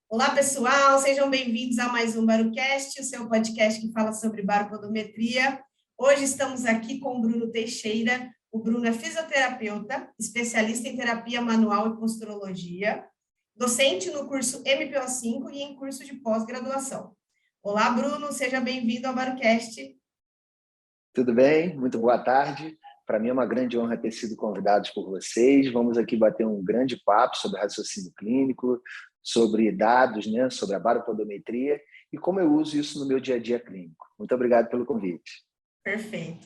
Olá, pessoal, sejam bem-vindos a mais um Barucast, o seu podcast que fala sobre baropodometria. Hoje estamos aqui com o Bruno Teixeira. O Bruno é fisioterapeuta, especialista em terapia manual e posturologia, docente no curso MPO5 e em curso de pós-graduação. Olá, Bruno, seja bem-vindo ao Barucast. Tudo bem? Muito boa tarde. Para mim é uma grande honra ter sido convidado por vocês. Vamos aqui bater um grande papo sobre raciocínio clínico, sobre dados, né, sobre a baropodometria e como eu uso isso no meu dia a dia clínico. Muito obrigado pelo convite. Perfeito.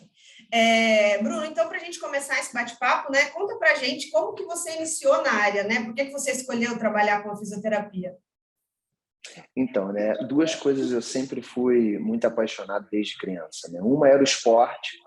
Bruno, então, para a gente começar esse bate-papo, né, conta para a gente como que você iniciou na área, né? Por que você escolheu trabalhar com a fisioterapia? Então, né, duas coisas eu sempre fui muito apaixonado desde criança, né? Uma era o esporte,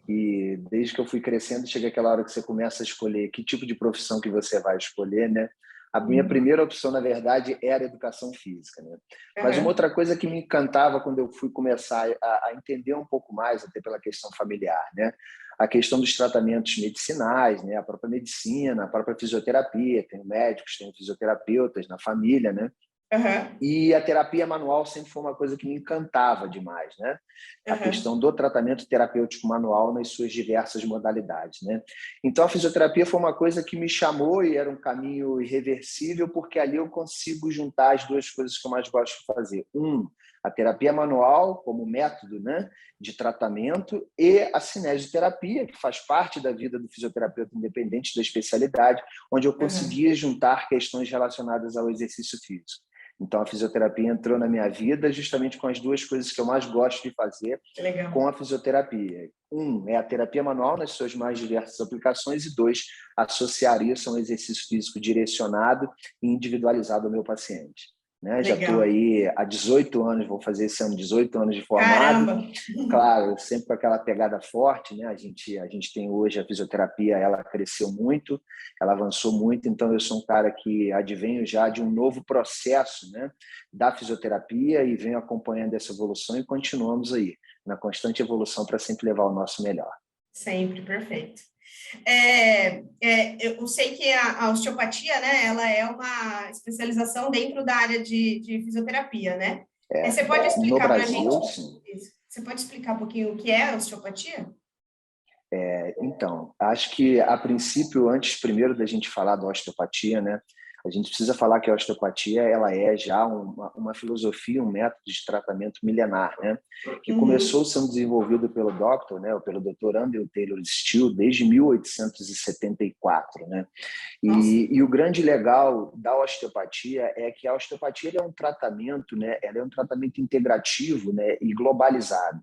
e desde que eu fui crescendo, chega aquela hora que você começa a escolher que tipo de profissão que você vai escolher, né? A minha primeira opção, na verdade, era educação física, né? Mas uma outra coisa que me encantava quando eu fui começar a entender um pouco mais, até pela questão familiar, né? A questão dos tratamentos medicinais, né? A própria medicina, a própria fisioterapia, tenho médicos, tenho fisioterapeutas na família, né? E a terapia manual sempre foi uma coisa que me encantava demais, né? A questão do tratamento terapêutico manual nas suas diversas modalidades, né? Então, a fisioterapia foi uma coisa que me chamou e era um caminho irreversível, porque ali eu consigo juntar as duas coisas que eu mais gosto de fazer. A terapia manual como método, né, de tratamento, e a cinesioterapia, que faz parte da vida do fisioterapeuta independente da especialidade, onde eu conseguia juntar questões relacionadas ao exercício físico. Então, a fisioterapia entrou na minha vida justamente com as duas coisas que eu mais gosto de fazer com a fisioterapia. É a terapia manual nas suas mais diversas aplicações e dois, associar isso a um exercício físico direcionado e individualizado ao meu paciente. Né? Já estou aí há 18 anos, vou fazer esse ano 18 anos de formado. Caramba! Claro, sempre com aquela pegada forte, né? A gente tem hoje a fisioterapia, ela cresceu muito, ela avançou muito, então eu sou um cara que advenho já de um novo processo, né, da fisioterapia e venho acompanhando essa evolução e continuamos aí, na constante evolução para sempre levar o nosso melhor. Sempre, perfeito. Eu sei que a osteopatia, né, ela é uma especialização dentro da área de fisioterapia, né? Você pode explicar para a gente? Sim. Você pode explicar um pouquinho o que é a osteopatia? Então, acho que a princípio, antes primeiro da gente falar da osteopatia, né, a gente precisa falar que a osteopatia ela é já uma filosofia, um método de tratamento milenar, né, que começou sendo desenvolvido pelo pelo Dr. Andrew Taylor Still desde 1874, né? E o grande legal da osteopatia é que a osteopatia é um tratamento, né, ela é um tratamento integrativo, né, e globalizado,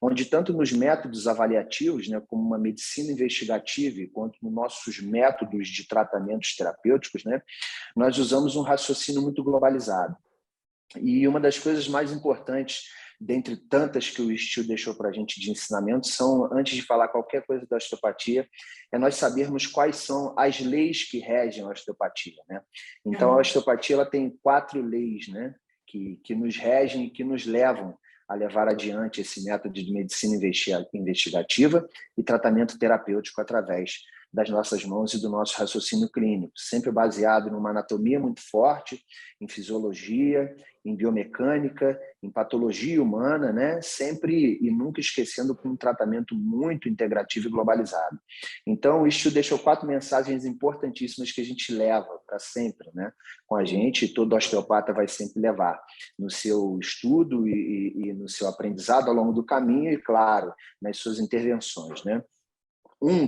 onde tanto nos métodos avaliativos, né, como uma medicina investigativa, quanto nos nossos métodos de tratamentos terapêuticos, né, nós usamos um raciocínio muito globalizado. E uma das coisas mais importantes, dentre tantas que o Still deixou para a gente de ensinamento, são, antes de falar qualquer coisa da osteopatia, é nós sabermos quais são as leis que regem a osteopatia, né? Então, a osteopatia ela tem 4 leis, né, que nos regem e que nos levam a levar adiante esse método de medicina investigativa e tratamento terapêutico através das nossas mãos e do nosso raciocínio clínico, sempre baseado numa anatomia muito forte, em fisiologia, em biomecânica, em patologia humana, né? Sempre e nunca esquecendo com um tratamento muito integrativo e globalizado. Então, o Still deixou 4 mensagens importantíssimas que a gente leva para sempre, né, com a gente, e todo osteopata vai sempre levar no seu estudo e no seu aprendizado ao longo do caminho e, claro, nas suas intervenções, né?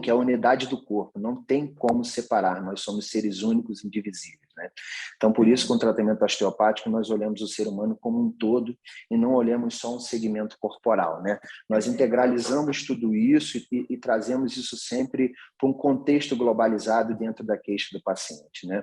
Que é a unidade do corpo, não tem como separar, nós somos seres únicos, indivisíveis, né? Então, por isso, com o tratamento osteopático, nós olhamos o ser humano como um todo e não olhamos só um segmento corporal, né? Nós integralizamos tudo isso e trazemos isso sempre para um contexto globalizado dentro da queixa do paciente, né?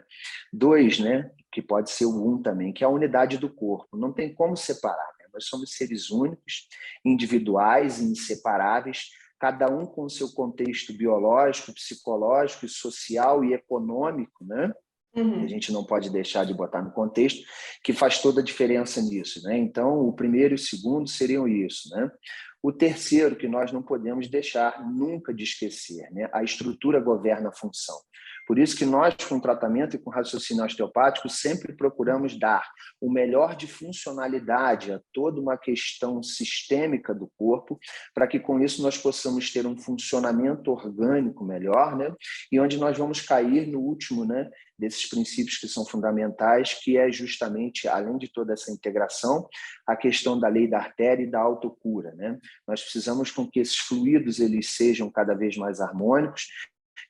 2, né, que pode ser o 1 também, que é a unidade do corpo, não tem como separar, né? Nós somos seres únicos, individuais e inseparáveis, cada um com o seu contexto biológico, psicológico, social e econômico, né? A gente não pode deixar de botar no contexto, que faz toda a diferença nisso, né? Então, o primeiro e o segundo seriam isso, né? O terceiro, que nós não podemos deixar nunca de esquecer, né? A estrutura governa a função. Por isso que nós, com tratamento e com raciocínio osteopático, sempre procuramos dar o melhor de funcionalidade a toda uma questão sistêmica do corpo, para que com isso nós possamos ter um funcionamento orgânico melhor, né? E onde nós vamos cair no último, né, desses princípios que são fundamentais, que é justamente, além de toda essa integração, a questão da lei da artéria e da autocura, né? Nós precisamos com que esses fluidos eles sejam cada vez mais harmônicos,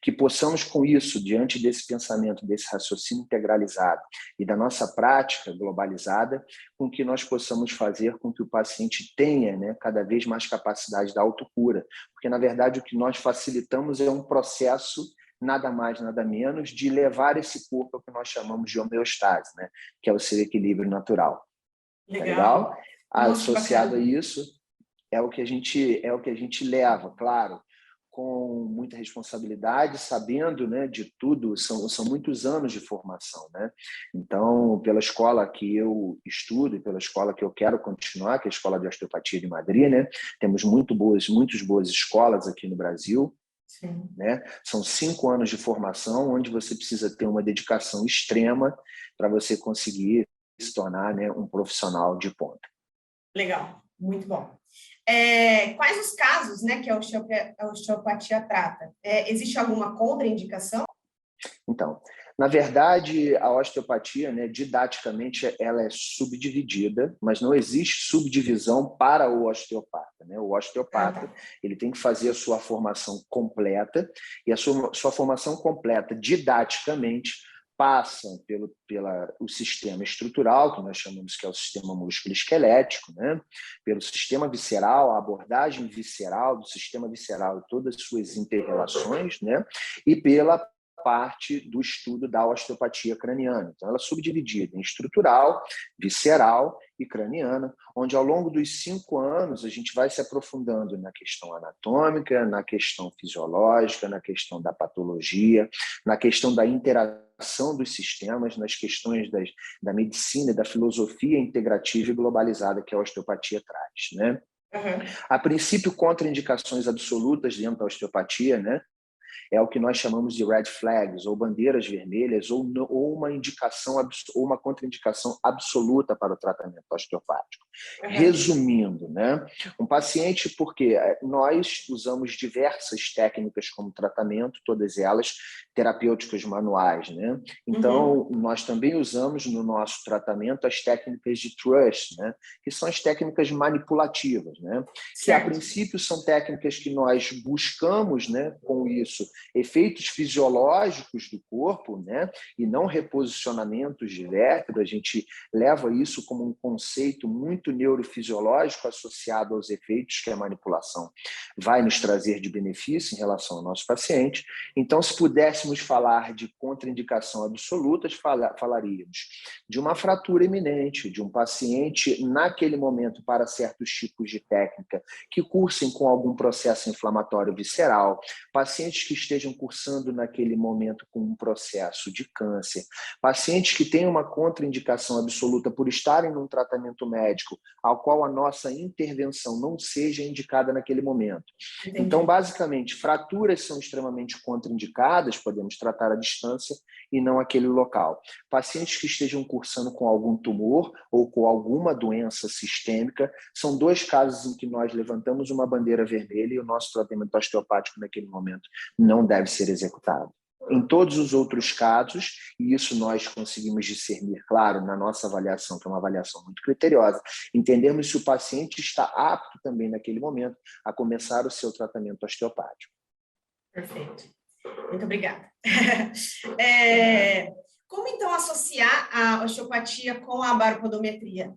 que possamos com isso, diante desse pensamento, desse raciocínio integralizado e da nossa prática globalizada, com que nós possamos fazer com que o paciente tenha, né, cada vez mais capacidade da autocura, porque na verdade o que nós facilitamos é um processo nada mais, nada menos, de levar esse corpo ao que nós chamamos de homeostase, né? Que é o seu equilíbrio natural. Legal. Legal? Nossa, associado a isso, é o que a gente leva, claro, com muita responsabilidade, sabendo, né, de tudo, são muitos anos de formação, né? Então, pela escola que eu estudo e pela escola que eu quero continuar, que é a Escola de Osteopatia de Madrid, né? Temos muitas boas escolas aqui no Brasil. Sim. Né? São 5 anos de formação, onde você precisa ter uma dedicação extrema para você conseguir se tornar, né, um profissional de ponta. Legal, muito bom. Quais os casos, né, que a osteopatia trata? Existe alguma contraindicação? Então, na verdade, a osteopatia, né, didaticamente, ela é subdividida, mas não existe subdivisão para o osteopata, né? O osteopata, ele tem que fazer a sua formação completa, e a sua formação completa, didaticamente, passa pelo sistema estrutural, que nós chamamos que é o sistema músculo-esquelético, né? Pelo sistema visceral, a abordagem visceral do sistema visceral e todas as suas inter-relações, né? E pela parte do estudo da osteopatia craniana. Então, ela é subdividida em estrutural, visceral e craniana, onde ao longo dos 5 anos a gente vai se aprofundando na questão anatômica, na questão fisiológica, na questão da patologia, na questão da interação dos sistemas, nas questões da medicina e da filosofia integrativa e globalizada que a osteopatia traz, né? A princípio, contraindicações absolutas dentro da osteopatia, né? É o que nós chamamos de red flags, ou bandeiras vermelhas, ou uma indicação ou uma contraindicação absoluta para o tratamento osteopático. Resumindo, né? Um paciente, porque nós usamos diversas técnicas como tratamento, todas elas terapêuticas manuais, né? Então, nós também usamos no nosso tratamento as técnicas de trust, né? Que são as técnicas manipulativas, né? Que a princípio são técnicas que nós buscamos, né, com isso, efeitos fisiológicos do corpo, né, e não reposicionamentos de vértebra. A gente leva isso como um conceito muito neurofisiológico associado aos efeitos que a manipulação vai nos trazer de benefício em relação ao nosso paciente. Então, se pudéssemos falar de contraindicação absolutas, falaríamos de uma fratura iminente, de um paciente naquele momento para certos tipos de técnica que cursem com algum processo inflamatório visceral, pacientes que estejam cursando naquele momento com um processo de câncer, pacientes que tenham uma contraindicação absoluta por estarem num tratamento médico ao qual a nossa intervenção não seja indicada naquele momento. Entendi. Então, basicamente, fraturas são extremamente contraindicadas, podemos tratar à distância e não aquele local. Pacientes que estejam cursando com algum tumor ou com alguma doença sistêmica, são 2 casos em que nós levantamos uma bandeira vermelha e o nosso tratamento osteopático naquele momento não deve ser executado. Em todos os outros casos, e isso nós conseguimos discernir, claro, na nossa avaliação, que é uma avaliação muito criteriosa, entendermos se o paciente está apto também naquele momento a começar o seu tratamento osteopático. Perfeito. Muito obrigada. Como, então, associar a osteopatia com a baropodometria?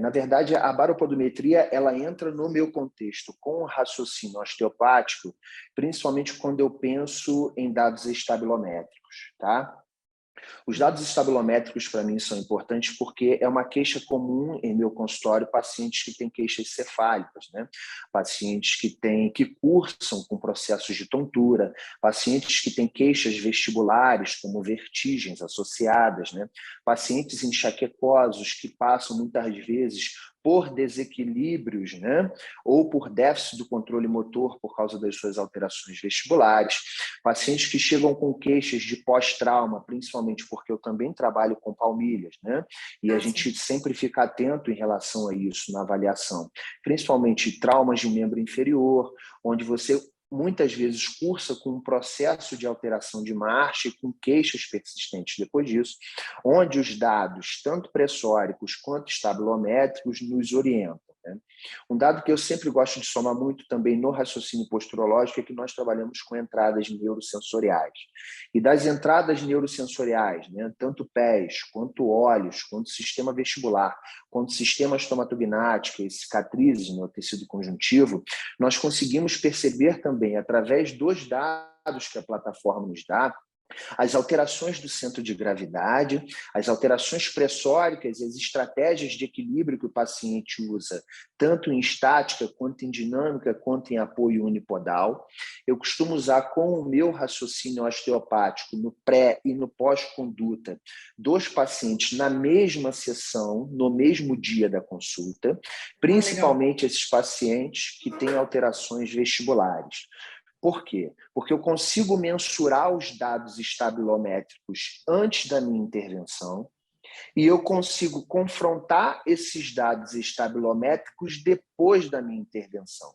Na verdade, a baropodometria ela entra no meu contexto com o raciocínio osteopático, principalmente quando eu penso em dados estabilométricos, tá? Os dados estabilométricos, para mim, são importantes porque é uma queixa comum em meu consultório, pacientes que têm queixas cefálicas, né? Pacientes que cursam com processos de tontura, pacientes que têm queixas vestibulares, como vertigens associadas, né? Pacientes enxaquecosos que passam, muitas vezes, por desequilíbrios, né, ou por déficit do controle motor por causa das suas alterações vestibulares, pacientes que chegam com queixas de pós-trauma, principalmente porque eu também trabalho com palmilhas, né, e a gente sempre fica atento em relação a isso na avaliação, principalmente traumas de membro inferior, onde você muitas vezes cursa com um processo de alteração de marcha e com queixas persistentes depois disso, onde os dados, tanto pressóricos quanto estabilométricos, nos orientam, né? Um dado que eu sempre gosto de somar muito também no raciocínio posturológico é que nós trabalhamos com entradas neurosensoriais. E das entradas neurosensoriais, né, tanto pés, quanto olhos, quanto sistema vestibular, quanto sistema estomatognático e cicatrizes no tecido conjuntivo, nós conseguimos perceber também, através dos dados que a plataforma nos dá, as alterações do centro de gravidade, as alterações pressóricas e as estratégias de equilíbrio que o paciente usa, tanto em estática, quanto em dinâmica, quanto em apoio unipodal. Eu costumo usar com o meu raciocínio osteopático no pré e no pós-conduta dos pacientes na mesma sessão, no mesmo dia da consulta, principalmente esses pacientes que têm alterações vestibulares. Por quê? Porque eu consigo mensurar os dados estabilométricos antes da minha intervenção e eu consigo confrontar esses dados estabilométricos depois da minha intervenção.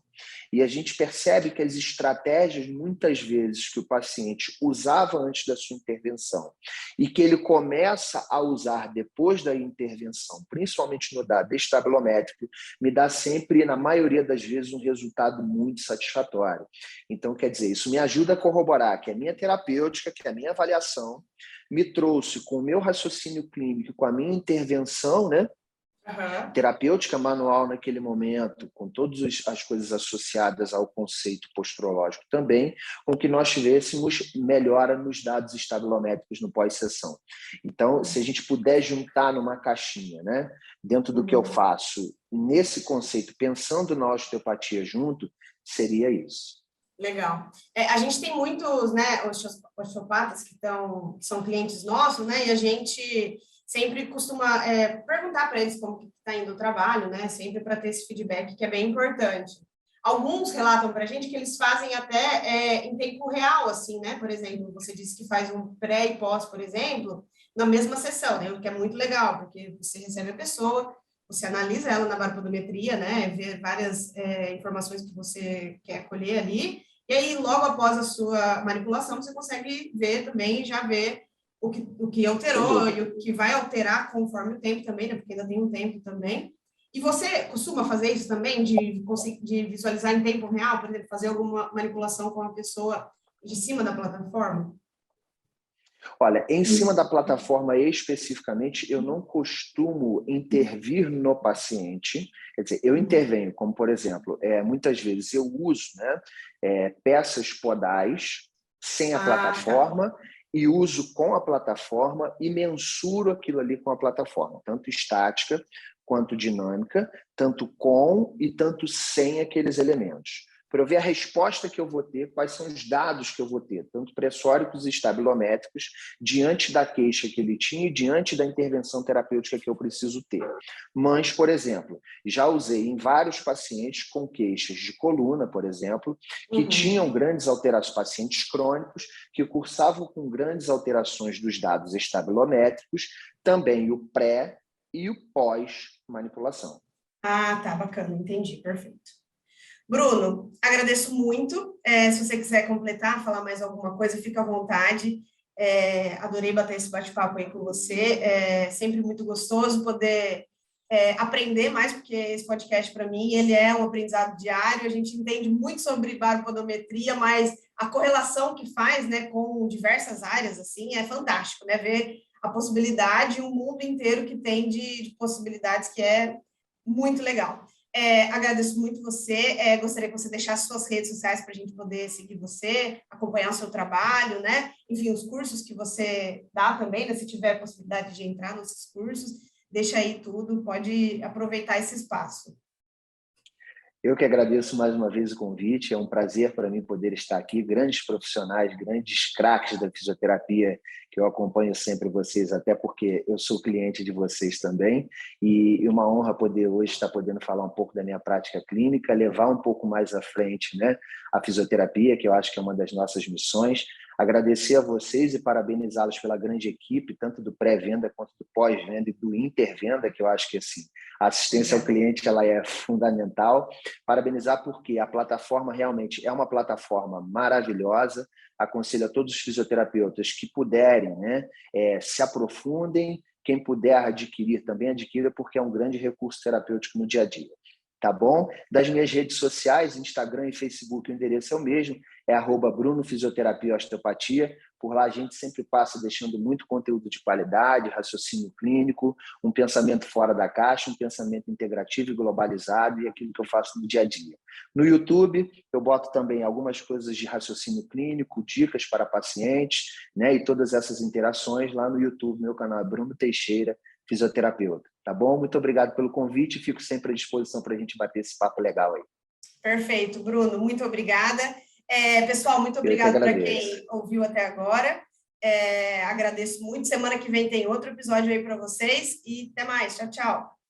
E a gente percebe que as estratégias, muitas vezes, que o paciente usava antes da sua intervenção e que ele começa a usar depois da intervenção, principalmente no dado estabilométrico, me dá sempre, na maioria das vezes, um resultado muito satisfatório. Então, quer dizer, isso me ajuda a corroborar que a minha terapêutica, que a minha avaliação me trouxe com o meu raciocínio clínico, com a minha intervenção, né, terapêutica manual naquele momento, com todas as coisas associadas ao conceito posturológico também, com que nós tivéssemos melhora nos dados estabilométricos no pós-sessão. Então, se a gente puder juntar numa caixinha, né, dentro do que eu faço, nesse conceito, pensando na osteopatia junto, seria isso. Legal. A gente tem muitos, né, osteopatas que são clientes nossos, né, e a gente sempre costuma perguntar para eles como que está indo o trabalho, né, sempre para ter esse feedback que é bem importante. Alguns relatam para a gente que eles fazem até em tempo real, assim, né, por exemplo, você disse que faz um pré e pós, por exemplo, na mesma sessão, né, o que é muito legal, porque você recebe a pessoa, você analisa ela na baropodometria, né, vê várias informações que você quer colher ali, e aí logo após a sua manipulação você consegue ver também, já ver o que alterou e o que vai alterar conforme o tempo também, né, porque ainda tem um tempo também. E você costuma fazer isso também, de visualizar em tempo real, por exemplo, fazer alguma manipulação com a pessoa de cima da plataforma? Olha, em cima da plataforma especificamente, eu não costumo intervir no paciente. Quer dizer, eu intervenho, como por exemplo, muitas vezes eu uso, né, peças podais sem a plataforma e uso com a plataforma e mensuro aquilo ali com a plataforma, tanto estática quanto dinâmica, tanto com e tanto sem aqueles elementos, para eu ver a resposta que eu vou ter, quais são os dados que eu vou ter, tanto pressóricos e estabilométricos, diante da queixa que ele tinha e diante da intervenção terapêutica que eu preciso ter. Mas, por exemplo, já usei em vários pacientes com queixas de coluna, por exemplo, que tinham grandes alterações, pacientes crônicos, que cursavam com grandes alterações dos dados estabilométricos, também o pré e o pós-manipulação. Ah, tá, bacana, entendi, perfeito. Bruno, agradeço muito. Se você quiser completar, falar mais alguma coisa, fica à vontade. Adorei bater esse bate-papo aí com você. É sempre muito gostoso poder aprender mais, porque esse podcast, para mim, ele é um aprendizado diário. A gente entende muito sobre baropodometria, mas a correlação que faz, né, com diversas áreas, assim, é fantástico, né? Ver a possibilidade, o mundo inteiro que tem de possibilidades, que é muito legal. Agradeço muito você, gostaria que você deixasse suas redes sociais para a gente poder seguir você, acompanhar o seu trabalho, né? Enfim, os cursos que você dá também, né? Se tiver possibilidade de entrar nesses cursos, deixa aí tudo, pode aproveitar esse espaço. Eu que agradeço mais uma vez o convite, é um prazer para mim poder estar aqui. Grandes profissionais, grandes craques da fisioterapia, que eu acompanho sempre vocês, até porque eu sou cliente de vocês também, e uma honra poder hoje estar podendo falar um pouco da minha prática clínica, levar um pouco mais à frente, né, a fisioterapia, que eu acho que é uma das nossas missões. Agradecer a vocês e parabenizá-los pela grande equipe, tanto do pré-venda quanto do pós-venda e do intervenda, que eu acho que assim, a assistência ao cliente ela é fundamental. Parabenizar porque a plataforma realmente é uma plataforma maravilhosa. Aconselho a todos os fisioterapeutas que puderem, né, se aprofundem. Quem puder adquirir, também adquira, porque é um grande recurso terapêutico no dia a dia. Tá bom? Das minhas redes sociais, Instagram e Facebook, o endereço é o mesmo, é @Bruno Fisioterapia Osteopatia. Por lá a gente sempre passa deixando muito conteúdo de qualidade, raciocínio clínico, um pensamento fora da caixa, um pensamento integrativo e globalizado, e aquilo que eu faço no dia a dia. No YouTube, eu boto também algumas coisas de raciocínio clínico, dicas para pacientes, né? E todas essas interações lá no YouTube. Meu canal é Bruno Teixeira, fisioterapeuta. Tá bom? Muito obrigado pelo convite. Fico sempre à disposição para a gente bater esse papo legal aí. Perfeito, Bruno. Muito obrigada. Pessoal, muito Eu que obrigado para agradeço. quem ouviu até agora. Agradeço muito. Semana que vem tem outro episódio aí para vocês. E até mais. Tchau, tchau.